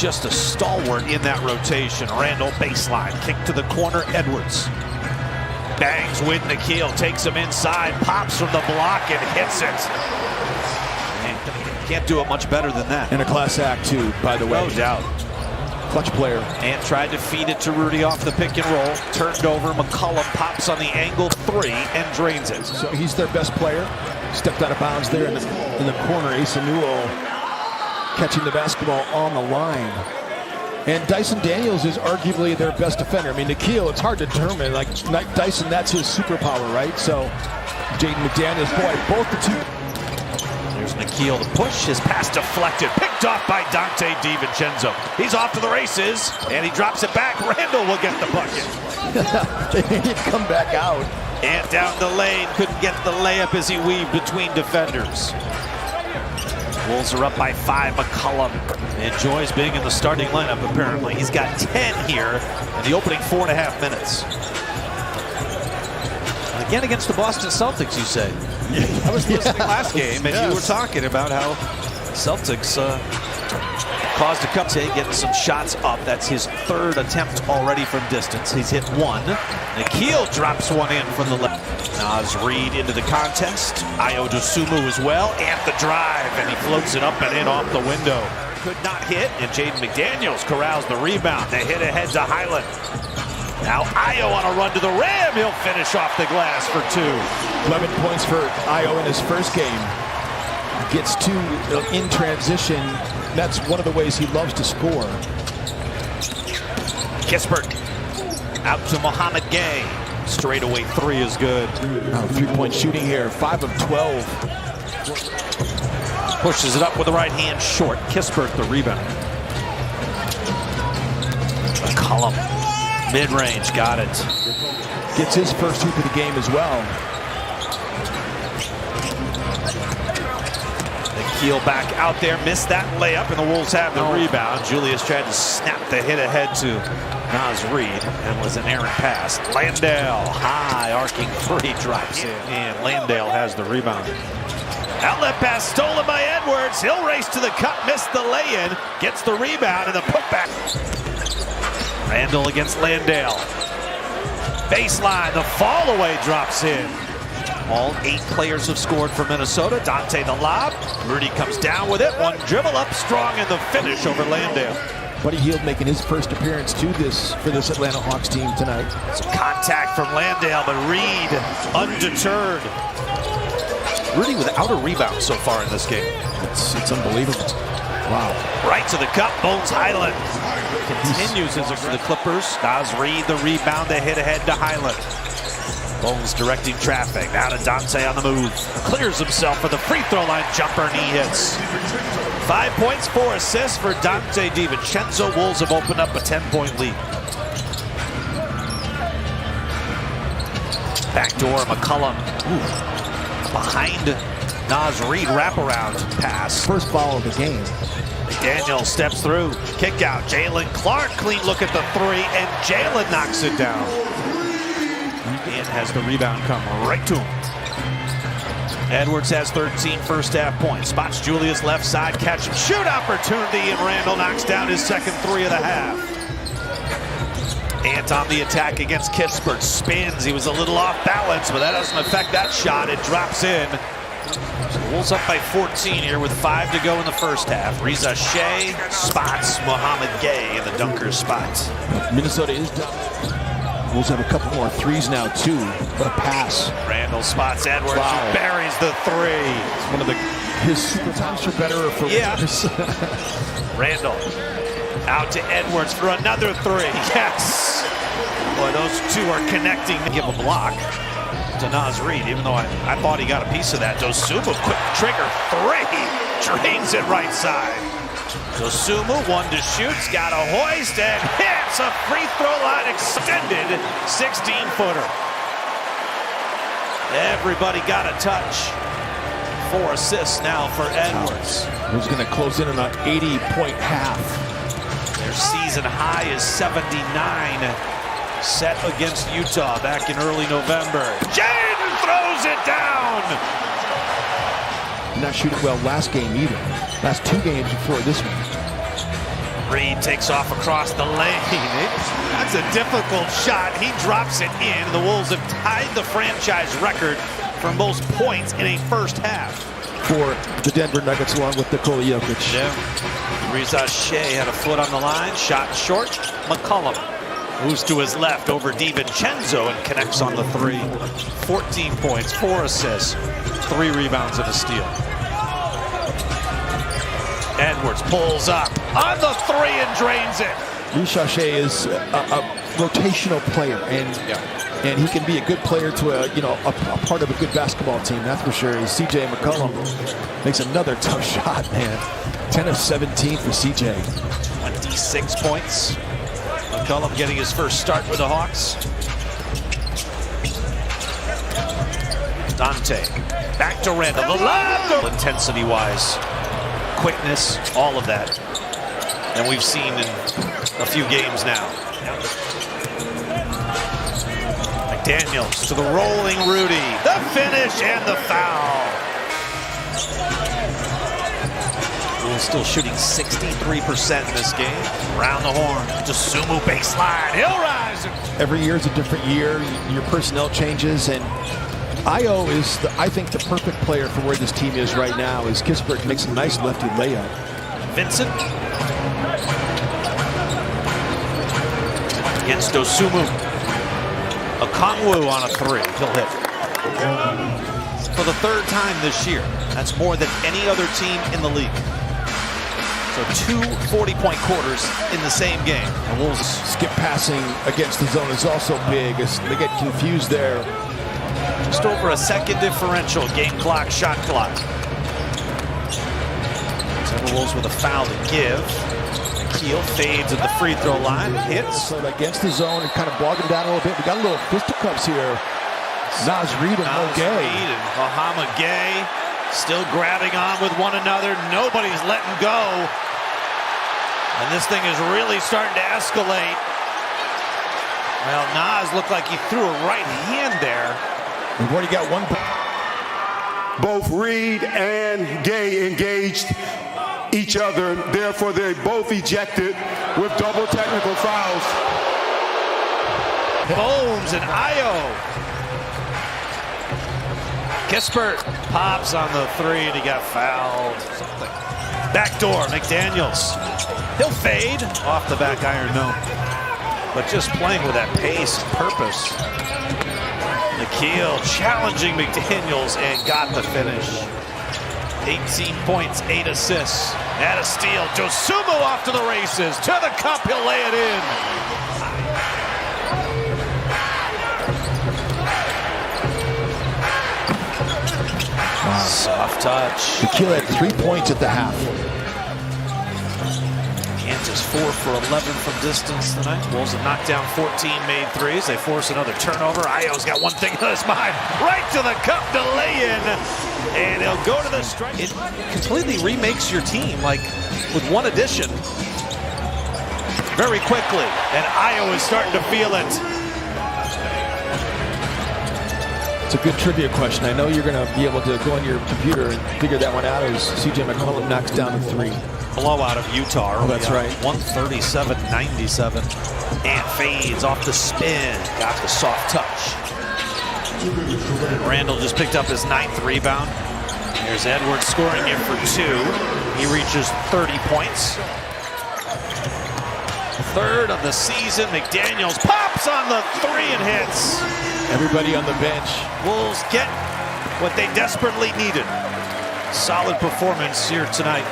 just a stalwart in that rotation. Randall baseline, kick to the corner, Edwards. Bangs with McCullum, takes him inside, pops from the block and hits it. And can't do it much better than that. And a class act too, by the way. No doubt. Clutch player. And tried to feed it to Rudy off the pick and roll. Turned over, McCullum pops on the angle three and drains it. So he's their best player. Stepped out of bounds there in the corner. Asa Newell catching the basketball on the line. And Dyson Daniels is arguably their best defender. I mean, Nikhil, it's hard to determine. Like Dyson, that's his superpower, right? So Jaden McDaniels, boy, both the two. There's Nikhil to push. His pass deflected. Picked off by Dante DiVincenzo. He's off to the races, and he drops it back. Randall will get the bucket. He'd come back out. And down the lane. Couldn't get the layup as he weaved between defenders. Wolves are up by 5. McCullum enjoys being in the starting lineup, apparently. He's got 10 here in the opening 4.5 minutes. Again against the Boston Celtics, you say? I was listening last game, and you were talking about how Celtics caused a cupcake, getting some shots up. That's his 3rd attempt already from distance. He's hit 1. Nikhil drops one in from the left. Naz Reid into the contest. Ayo Dosunmu as well, and the drive, and he floats it up and in off the window. Could not hit, and Jaden McDaniels corrals the rebound. They hit ahead to Highland. Now Ayo on a run to the rim. He'll finish off the glass for 2. 11 points for Ayo in his first game. Gets 2 in transition. That's one of the ways he loves to score. Kispert out to Mohamed Gay. Straightaway 3 is good. Oh, 3-point shooting here. 5 of 12. Pushes it up with the right hand short. Kispert the rebound. McCullum. Mid-range, got it. Gets his first hoop of the game as well. Nikhil back out there, missed that layup, and the Wolves have the rebound. Julius tried to snap the hit ahead to Naz Reid, and was an errant pass. Landale, high, arcing 3, drops in, and Landale has the rebound. Outlet pass stolen by Edwards. He'll race to the cup, missed the lay-in, gets the rebound, and the putback. Randall against Landale. Baseline, the fall away drops in. All 8 players have scored for Minnesota. Dante the lob. Rudy comes down with it. One dribble up strong in the finish over Landale. Buddy Hield making his first appearance for this Atlanta Hawks team tonight. Some contact from Landale, but Reid undeterred. Rudy without a rebound so far in this game. It's unbelievable. Wow. Right to the cup, Bones Highland. Continues his for the Clippers. Naz Reid the rebound, they hit ahead to Highland. Bones directing traffic. Now to Dante on the move. Clears himself for the free throw line jumper, and he hits. 5 points, 4 assists for Dante DiVincenzo. Wolves have opened up a 10-point lead. Backdoor, McCullum. Behind Naz Reid, wraparound pass. First foul of the game. McDaniel steps through. Kick out. Jalen Clark, clean look at the 3, and Jalen knocks it down. And has the rebound come right to him. Edwards has 13 first-half points. Spots Julius left side, catch and shoot opportunity, and Randall knocks down his second 3 of the half. Ant on the attack against Kispert. Spins. He was a little off balance, but that doesn't affect that shot. It drops in. So Wolves up by 14 here with 5 to go in the first half. Reza Shea spots Mohamed Gay in the dunker's spot. Minnesota is down. Wolves have a couple more 3s now, too. What a pass. Randall spots Edwards, who buries the 3. It's one of his super times for better or for worse. Randall out to Edwards for another 3. Yes. Boy, those 2 are connecting to give a block to Naz Reid, even though I thought he got a piece of that. Dosunmu, quick trigger 3. Drains it right side. Dosunmu, 1 to shoot, got a hoist and hits a free throw line extended 16-footer. Everybody got a touch. 4 assists now for Edwards. Who's going to close in on an 80-point half. Their season high is 79, set against Utah back in early November. Jaden throws it down! Not shooting well last game either. Last 2 games before this one. Reed takes off across the lane. That's a difficult shot. He drops it in. The Wolves have tied the franchise record for most points in a first half. For the Denver Nuggets, along with Nikola Jokic. Yeah. Reza Shea had a foot on the line. Shot short. McCullum moves to his left over DiVincenzo and connects on the three. 14 points, 4 assists, 3 rebounds and a steal. Edwards pulls up on the three and drains it. Reza Shea is a rotational player, and he can be a good player to a part of a good basketball team. That's for sure. CJ McCullum makes another tough shot, man. 10 of 17 for CJ. 26 points. McCullum getting his first start with the Hawks. Dante back to Randall. The lob, intensity-wise, quickness, all of that. And we've seen in a few games now. McDaniels to the rolling Rudy. The finish and the foul. Wolves still shooting 63% in this game. Around the horn. Dosunmu baseline. He'll rise. Every year is a different year. Your personnel changes, and Io is, I think, the perfect player for where this team is right now. As Kispert makes a nice lefty layup. Vincent against Dosunmu. Okongwu on a three. He'll hit. For the third time this year. That's more than any other team in the league. So 2 40-point quarters in the same game. And Wolves skip passing against the zone is also big. As they get confused there. Just over a second differential. Game clock, shot clock. Timberwolves with a foul to give. Keel fades at the free throw line. Hits. So against the zone and kind of bog him down a little bit. We got a little fisticuffs here. Naz Reid and Mo Gay. Reid and Bahama Gay still grabbing on with one another. Nobody's letting go. And this thing is really starting to escalate. Well, Naz looked like he threw a right hand there. We've already got one. Both Reid and Gay engaged each other. Therefore, they both ejected with double technical fouls. Bones and Io. Kispert pops on the three and he got fouled. Backdoor, McDaniels. He'll fade off the back iron, no. But just playing with that pace and purpose. Nikhil challenging McDaniels and got the finish. 18 points, 8 assists, and a steal. Dosunmu off to the races. To the cup, he'll lay it in. Soft touch. Nikhil had 3 points at the half. Kansas 4 for 11 from distance tonight. Wolves have knocked down 14 made threes. They force another turnover. Io's got one thing on his mind. Right to the cup to lay in. And he'll go to the strike. It completely remakes your team, like with one addition. Very quickly. And Io is starting to feel it. It's a good trivia question. I know you're going to be able to go on your computer and figure that one out as CJ McCullum knocks down a three. Blowout of Utah. Oh, that's right. 137-97. And fades off the spin. Got the soft touch. Randall just picked up his 9th rebound. Here's Edwards scoring in for 2. He reaches 30 points. 3rd of the season. McDaniels pops on the 3 and hits. Everybody on the bench. Wolves get what they desperately needed. Solid performance here tonight.